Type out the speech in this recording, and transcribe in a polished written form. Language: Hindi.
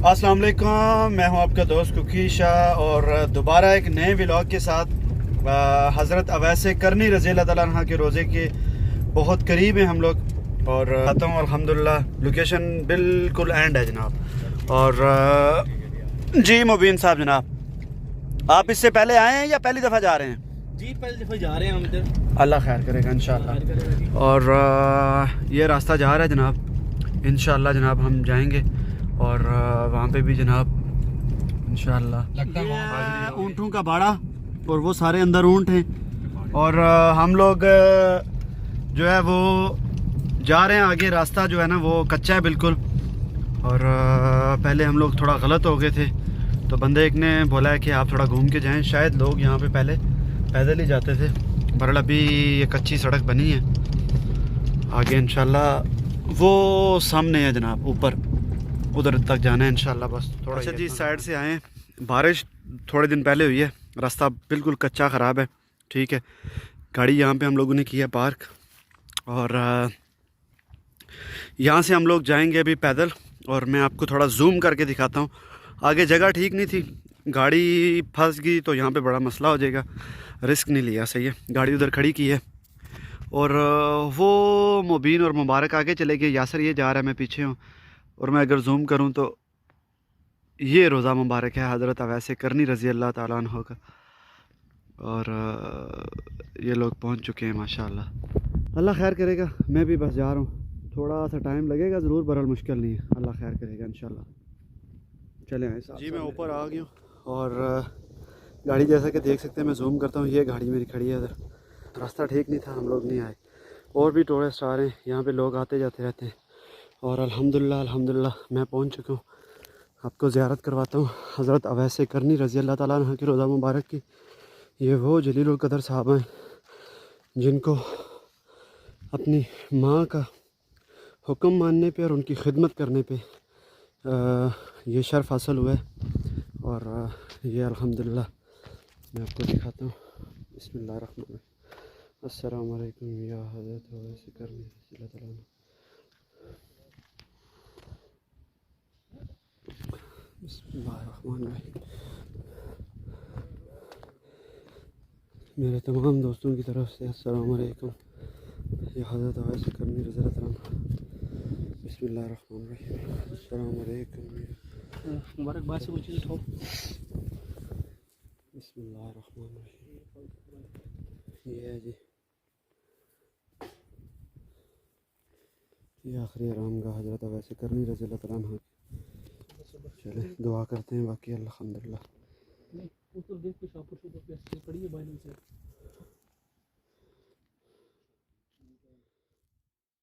अस्सलाम वालेकुम, मैं हूं आपका दोस्त कुकी शाह और दोबारा एक नए व्लॉग के साथ हज़रत अवैस करनी रज़ी अल्लाह ताला अन्हा के रोज़े के बहुत करीब हैं हम लोग। और आता हूँ अल्हम्दुलिल्लाह, लोकेशन बिल्कुल एंड है जनाब। और जी मुबीन साहब जनाब, आप इससे पहले आए हैं या पहली दफ़ा जा रहे हैं? जी पहले दफ़ा जा रहे हैं हम इधर। अल्लाह खैर करेगा इंशाअल्लाह। और ये रास्ता जा रहा है जनाब, इंशाअल्लाह जनाब हम जाएंगे और वहाँ पे भी जनाब इंशाअल्लाह लगता है ऊँटों का बाड़ा और वो सारे अंदर ऊँट हैं। और हम लोग जो है वो जा रहे हैं आगे। रास्ता जो है ना वो कच्चा है बिल्कुल। और पहले हम लोग थोड़ा गलत हो गए थे, तो बंदे एक ने बोला है कि आप थोड़ा घूम के जाएं। शायद लोग यहाँ पे पहले पैदल ही जाते थे, बहरहाल अभी ये कच्ची सड़क बनी है। आगे इंशाल्लाह वो सामने है जनाब, ऊपर उधर तक जाना है इंशाल्लाह। बस थोड़ा अच्छा जी, इस साइड से आए। बारिश थोड़े दिन पहले हुई है, रास्ता बिल्कुल कच्चा ख़राब है। ठीक है, गाड़ी यहाँ पे हम लोगों ने की है पार्क और यहाँ से हम लोग जाएंगे अभी पैदल। और मैं आपको थोड़ा जूम करके दिखाता हूँ। आगे जगह ठीक नहीं थी, गाड़ी फंस गई तो यहाँ पे बड़ा मसला हो जाएगा, रिस्क नहीं लिया। सही है, गाड़ी उधर खड़ी की है। और वो मुबीन और मुबारक आगे चले गए, यासर ये जा रहा है, मैं पीछे हूँ। और मैं अगर जूम करूँ तो ये रोज़ा मुबारक है हज़रत अवैस करनी रज़ी अल्लाह ताला अन्हु का। और ये लोग पहुँच चुके हैं माशाल्लाह। अल्लाह खैर करेगा, मैं भी बस जा रहा हूँ। थोड़ा सा टाइम लगेगा ज़रूर, बहरहाल मुश्किल नहीं है। अल्लाह खैर करेगा इंशाल्लाह। चले आए जी, मैं ऊपर आ गया हूँ और गाड़ी जैसा कि देख सकते हैं, मैं जूम करता हूँ, ये गाड़ी मेरी खड़ी है उधर। रास्ता ठीक नहीं था, हम लोग नहीं आए। और भी टूरिस्ट आ रहे हैं, यहाँ पे लोग आते जाते रहते हैं। और अल्हम्दुलिल्लाह मैं पहुँच चुका हूँ। आपको ज़ियारत करवाता हूँ हज़रत अवैस करनी रज़ी अल्लाह ताला अन्हा की रोज़ा मुबारक की। ये वो जलीलुल क़दर साहबा हैं जिनको अपनी माँ का हुक्म मानने पे और उनकी खिदमत करने पे ये शर्फ़ हासिल हुआ है। और ये अल्हम्दुलिल्लाह मैं आपको दिखाता हूँ। बिस्मिल्लाहिर्रहमानिर्रहीम। अस्सलामु अलैकुम या हज़रत अवैस करनी रज़ी अल्लाह ताला अन्हा। बिस्मिल्लाहिर्रहमानिर्रहीम। मेरे तमाम दोस्तों की तरफ से अस्सलामु अलैकुम या हज़रत अवैस करनी रज़ी अल्लाह ताला अन्हा। बिस्मिल्लाहिर्रहमानिर्रहीम। अस्सलामु अलैकुम। मुबारकबाद से कुछ उठाओ। बिस्मिल्लाहिर्रहमानिर्रहीम। ये है जी, ये आखिरी आरामगाह हज़रत अवैस करनी रज़ी अल्लाह ताला अन्हा। चले दुआ करते हैं, बाकी अल्हम्दुलिल्लाह।